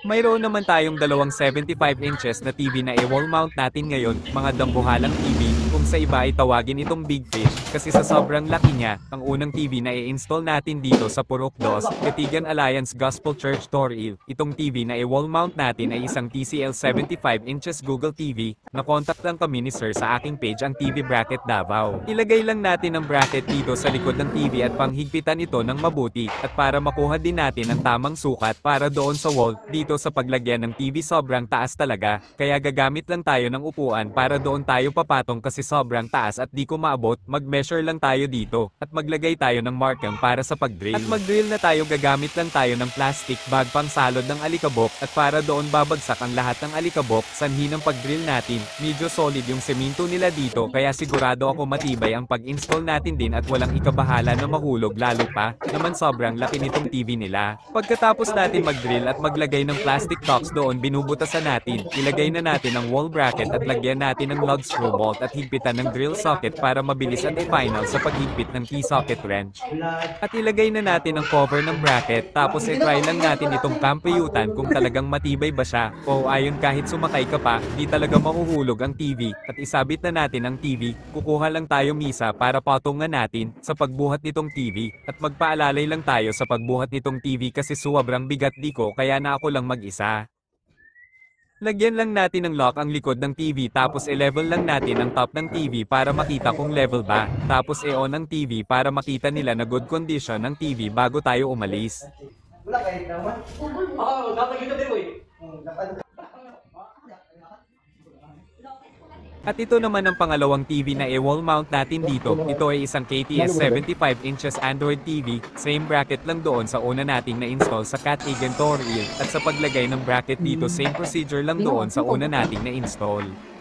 Mayroon naman tayong dalawang 75 inches na TV na i-wall mount natin ngayon, mga dambuhalang TV, kung sa iba ay tawagin itong Big Fish, kasi sa sobrang laki niya, ang unang TV na i-install natin dito sa Purok 2, Katigan Alliance Gospel Church Toril. Itong TV na i-wall mount natin ay isang TCL 75 inches Google TV, na-contact lang kami ni Sir sa aking page ang TV Bracket Davao. Ilagay lang natin ang bracket dito sa likod ng TV at panghigpitan ito ng mabuti, at para makuha din natin ang tamang sukat para doon sa wall, dito sa paglagyan ng TV sobrang taas talaga, kaya gagamit lang tayo ng upuan para doon tayo papatong kasi sobrang taas at di ko maabot, mag-measure lang tayo dito, at maglagay tayo ng markang para sa pag-drill. At mag-drill na tayo, gagamit lang tayo ng plastic bag pang salod ng alikabok, at para doon babagsak ang lahat ng alikabok, sanhi ng pag-drill natin, medyo solid yung semento nila dito kaya sigurado ako matibay ang pag-install natin din at walang ikabahala na mahulog lalo pa, naman sobrang laki nitong TV nila. Pagkatapos natin mag-drill at maglagay ng plastic tops doon, binubutasan natin, ilagay na natin ang wall bracket at lagyan natin ng lug screw bolt at higpitan ng drill socket para mabilis at final sa paghigpit ng key socket wrench. At ilagay na natin ang cover ng bracket, tapos i-try lang natin itong kampiyutan kung talagang matibay ba siya, o ayon kahit sumakay ka pa, di talaga mahuhulog ang TV, at isabit na natin ang TV, kukuha lang tayo misa para patungan natin sa pagbuhat nitong TV, at magpaalalay lang tayo sa pagbuhat nitong TV kasi sobrang bigat di ko kaya na ako lang mag-isa. Lagyan lang natin ng lock ang likod ng TV tapos i-level lang natin ang top ng TV para makita kung level ba. Tapos i-on ang TV para makita nila na good condition ng TV bago tayo umalis. Wala kayo naman. Oo, dapat yun din mo eh. At ito naman ang pangalawang TV na i-wall mount natin dito. Ito ay isang KTS 75 inches Android TV. Same bracket lang doon sa una nating na-install sa Katigan Toril. At sa paglagay ng bracket dito, same procedure lang doon sa una nating na-install.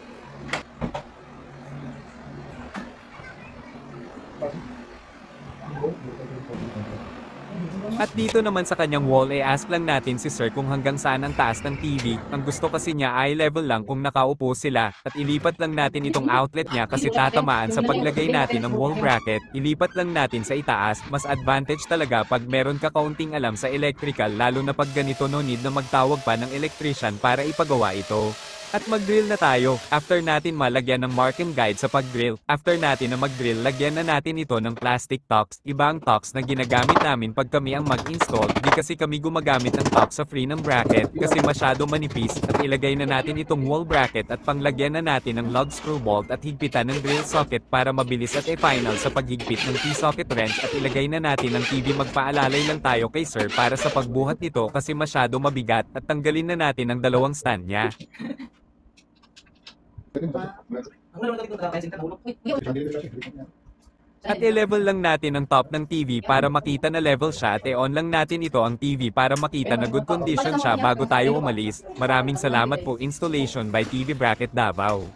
At dito naman sa kanyang wall ay ask lang natin si Sir kung hanggang saan ang taas ng TV. Ang gusto kasi niya eye level lang kung nakaupo sila, at ilipat lang natin itong outlet niya kasi tatamaan sa paglagay natin ng wall bracket. Ilipat lang natin sa itaas, mas advantage talaga pag meron ka kaunting alam sa electrical, lalo na pag ganito no need na magtawag pa ng electrician para ipagawa ito. At mag-drill na tayo. After natin malagyan ng marking guide sa pag-drill, after natin na mag-drill, lagyan na natin ito ng plastic tocks. Iba ang tocks na ginagamit namin pag kami ang mag-install. Di kasi kami gumagamit ng tocks sa free ng bracket kasi masyado manipis. At ilagay na natin itong wall bracket at panglagyan na natin ng lug screw bolt at higpitan ng drill socket para mabilis at e-final sa paghigpit ng T-socket wrench, at ilagay na natin ang TV. Magpaalalay lang tayo kay Sir para sa pagbuhat nito kasi masyado mabigat, at tanggalin na natin ang dalawang stand niya. At i-level lang natin ang top ng TV para makita na level siya, at i-on lang natin ito ang TV para makita na good condition siya bago tayo umalis. Maraming salamat po. Installation by TV Bracket Davao.